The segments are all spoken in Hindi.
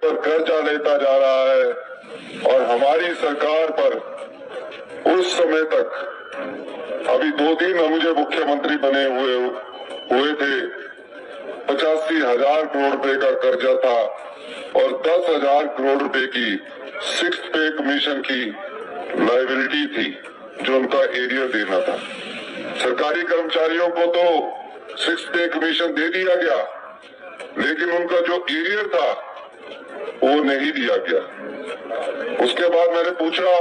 पर कर्जा लेता जा रहा है और हमारी सरकार पर उस समय तक अभी 2 दिन मुझे मुख्यमंत्री बने हुए थे 85,000 करोड़ रुपए का कर्जा था और 10,000 करोड़ रुपए की 6th पे कमीशन की लायबिलिटी थी जो उनका एरियर देना था। सरकारी कर्मचारियों को तो 6th पे कमीशन दे दिया गया, लेकिन उनका जो एरियर था वो नहीं दिया गया। उसके बाद मैंने पूछा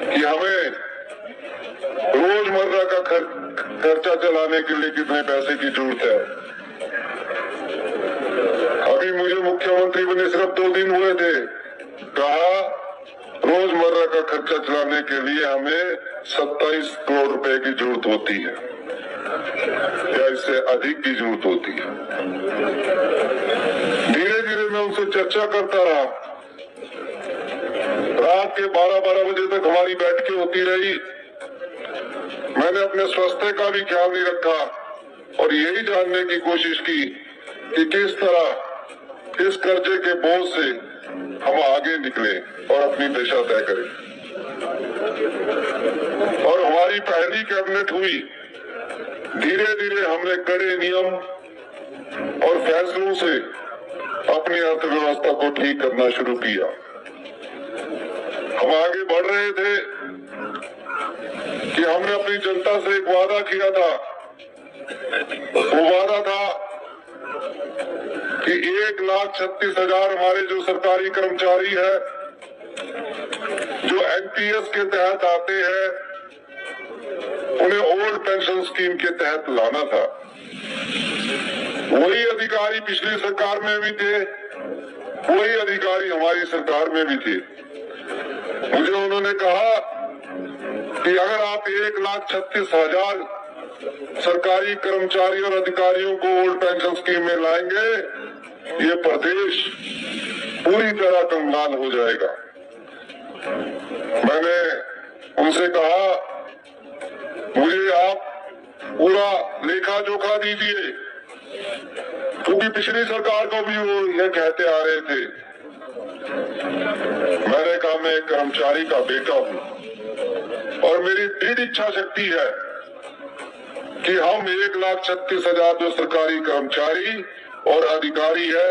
कि हमें रोजमर्रा का खर्चा चलाने के लिए कितने पैसे की जरूरत है। अभी मुझे मुख्यमंत्री बने सिर्फ 2 दिन हुए थे, कहा रोजमर्रा का खर्चा चलाने के लिए हमें 27 करोड़ रुपए की जरूरत होती है या इससे अधिक की जरूरत होती है। धीरे धीरे मैं उनसे चर्चा करता रहा। रात के 12-12 बजे तक हमारी बैठकें होती रही। मैंने अपने स्वास्थ्य का भी ख्याल नहीं रखा और यही जानने की कोशिश की कि किस तरह इस कर्जे के बोझ से हम आगे निकले और अपनी दिशा तय करें। और हमारी पहली कैबिनेट हुई। धीरे धीरे हमने कड़े नियम और फैसलों से अपनी अर्थव्यवस्था को ठीक करना शुरू किया। हम आगे बढ़ रहे थे कि हमने अपनी जनता से एक वादा किया था। वो वादा था कि 1,36,000 हमारे जो सरकारी कर्मचारी है जो एनपीएस के तहत आते हैं उन्हें ओल्ड पेंशन स्कीम के तहत लाना था। वही अधिकारी पिछली सरकार में भी थे, वही अधिकारी हमारी सरकार में भी थे। मुझे उन्होंने कहा कि अगर आप 1,36,000 सरकारी कर्मचारी और अधिकारियों को ओल्ड पेंशन स्कीम में लाएंगे, ये प्रदेश पूरी तरह कंगाल हो जाएगा। मैंने उनसे कहा मुझे आप पूरा लेखा जोखा दीजिए, क्योंकि पिछली सरकार को भी वो ये कहते आ रहे थे। मैंने कहा मैं एक कर्मचारी का बेटा हूं और मेरी दृढ़ इच्छा शक्ति है कि हम 1,36,000 जो सरकारी कर्मचारी और अधिकारी है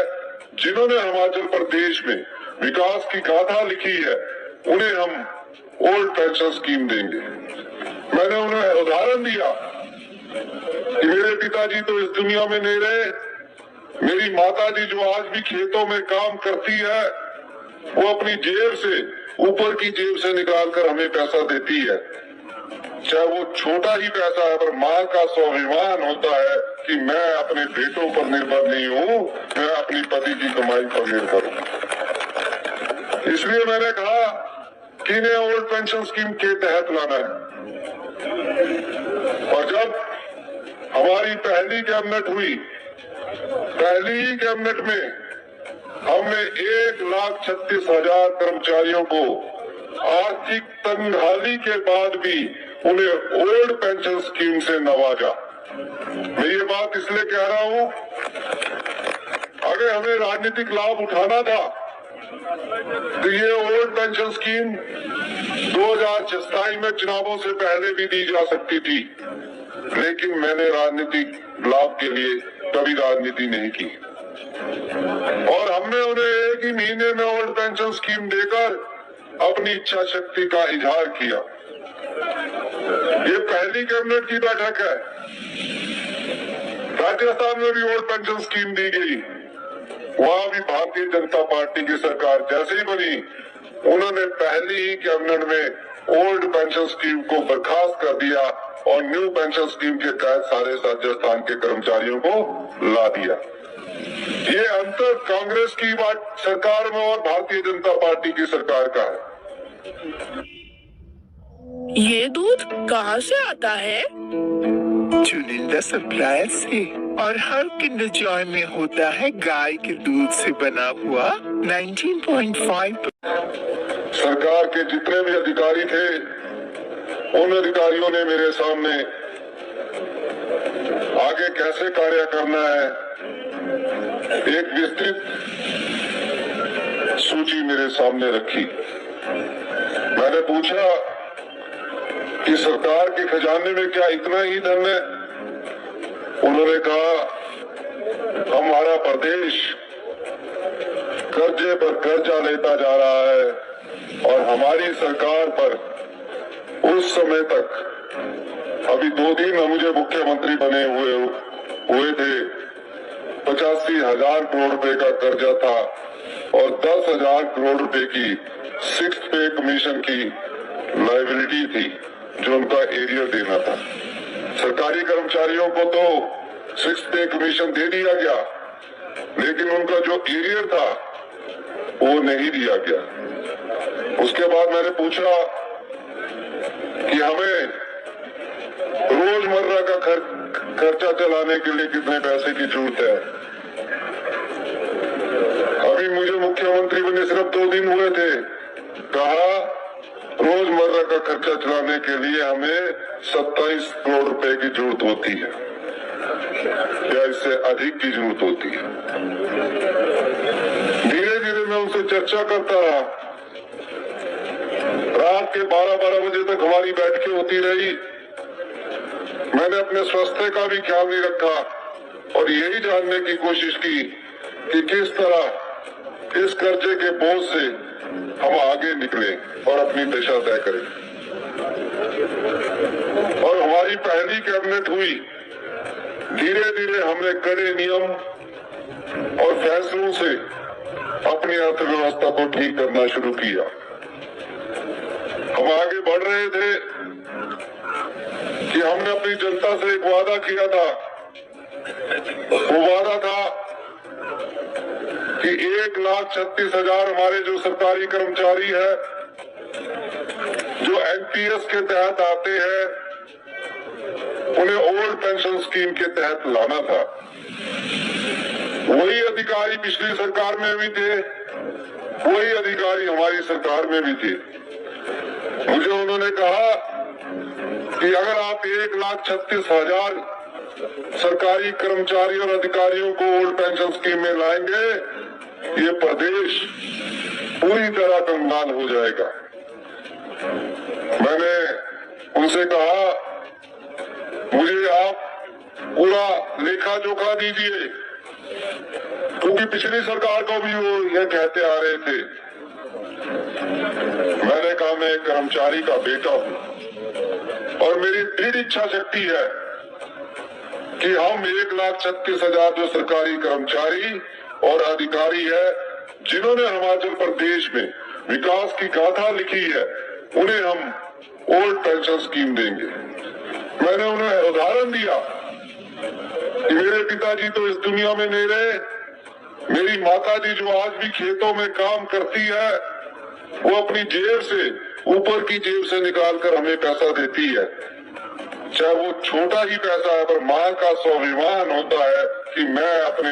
जिन्होंने हिमाचल प्रदेश में विकास की गाथा लिखी है, उन्हें हम ओल्ड पेंशन स्कीम देंगे। मैंने उन्हें उदाहरण दिया कि मेरे पिताजी तो इस दुनिया में नहीं रहे, मेरी माताजी जो आज भी खेतों में काम करती है वो अपनी जेब से, ऊपर की जेब से निकाल कर हमें पैसा देती है। चाहे वो छोटा ही पैसा है, पर माँ का स्वाभिमान होता है कि मैं अपने बेटों पर निर्भर नहीं हूँ, मैं अपनी पति की कमाई पर निर्भर हूँ। इसलिए मैंने कहा कि इन्हें ओल्ड पेंशन स्कीम के तहत लाना है। और जब हमारी पहली कैबिनेट हुई, पहली ही कैबिनेट में हमने 1,36,000 कर्मचारियों को आर्थिक तंगहाली के बाद भी उन्हें ओल्ड पेंशन स्कीम से नवाजा। मैं ये बात इसलिए कह रहा हूं, अगर हमें राजनीतिक लाभ उठाना था तो ये ओल्ड पेंशन स्कीम 2027 में चुनावों से पहले भी दी जा सकती थी, लेकिन मैंने राजनीतिक लाभ के लिए कभी राजनीति नहीं की और हमने उन्हें 1 ही महीने में ओल्ड पेंशन स्कीम देकर अपनी इच्छा शक्ति का इजहार किया। ये पहली कैबिनेट की बैठक है। राजस्थान में भी ओल्ड पेंशन स्कीम दी गई, वहां भी भारतीय जनता पार्टी की सरकार जैसे ही बनी, उन्होंने पहली ही कैबिनेट में ओल्ड पेंशन स्कीम को बर्खास्त कर दिया और न्यू पेंशन स्कीम के तहत सारे राजस्थान के कर्मचारियों को ला दिया। ये अंतर कांग्रेस की बात सरकार में और भारतीय जनता पार्टी की सरकार का है। ये दूध कहाँ से आता है? चुनिंदा सप्लायर से, और हर किंडर जॉय में होता है गाय के दूध से बना हुआ 19.5। सरकार के जितने भी अधिकारी थे, उन अधिकारियों ने मेरे सामने आगे कैसे कार्य करना है एक विस्तृत सूची मेरे सामने रखी। मैंने पूछा कि सरकार के खजाने में क्या इतना ही धन है? उन्होंने कहा हमारा प्रदेश कर्जे पर कर्जा लेता जा रहा है और हमारी सरकार पर उस समय तक, अभी 2 दिन मुझे मुख्यमंत्री बने हुए थे, 85,000 करोड़ रुपए का कर्जा था और 10,000 करोड़ रुपए की 6th पे कमीशन की लायबिलिटी थी जो उनका एरियर देना था। सरकारी कर्मचारियों को तो 6th पे कमीशन दे दिया गया, लेकिन उनका जो एरियर था वो नहीं दिया गया। उसके बाद मैंने पूछा कि हमें रोजमर्रा का खर्चा चलाने के लिए कितने पैसे की जरूरत है। अभी मुझे मुख्यमंत्री बने सिर्फ 2 दिन हुए थे, कहा रोजमर्रा का खर्चा चलाने के लिए हमें 27 करोड़ रुपए की जरूरत होती है या इससे अधिक की जरूरत होती है। धीरे धीरे मैं उनसे चर्चा करता रहा। रात के 12-12 बजे तक हमारी बैठकें होती रही। मैंने अपने स्वास्थ्य का भी ख्याल नहीं रखा और यही जानने की कोशिश की कि किस तरह इस कर्जे के बोझ से हम आगे निकले और अपनी दिशा तय करें। और हमारी पहली कैबिनेट हुई। धीरे धीरे हमने कड़े नियम और फैसलों से अपनी अर्थव्यवस्था को ठीक करना शुरू किया। हम आगे बढ़ रहे थे कि हमने अपनी जनता से एक वादा किया था। वो वादा था कि 1,36,000 हमारे जो सरकारी कर्मचारी है, जो एनपीएस के तहत आते हैं, उन्हें ओल्ड पेंशन स्कीम के तहत लाना था। वही अधिकारी पिछली सरकार में भी थे, वही अधिकारी हमारी सरकार में भी थे। मुझे उन्होंने कहा कि अगर आप 1,36,000 सरकारी कर्मचारी और अधिकारियों को ओल्ड पेंशन स्कीम में लाएंगे, ये प्रदेश पूरी तरह कंगाल हो जाएगा। मैंने उनसे कहा मुझे आप पूरा लेखा जोखा दीजिए, क्योंकि पिछली सरकार को भी वो ये कहते आ रहे थे। मैंने कहा मैं एक कर्मचारी का बेटा हूं और मेरी दृढ़ इच्छा शक्ति है कि हम 1,36,000 जो सरकारी कर्मचारी और अधिकारी है, जिन्होंने हिमाचल प्रदेश में विकास की गाथा लिखी है, उन्हें हम ओल्ड पेंशन स्कीम देंगे। मैंने उन्हें उदाहरण दिया कि मेरे पिताजी तो इस दुनिया में नहीं रहे, मेरी माताजी जो आज भी खेतों में काम करती है, वो अपनी जेब से, ऊपर की जेब से निकाल कर हमें पैसा देती है। चाहे वो छोटा ही पैसा है, पर मां का स्वाभिमान होता है कि मैं अपने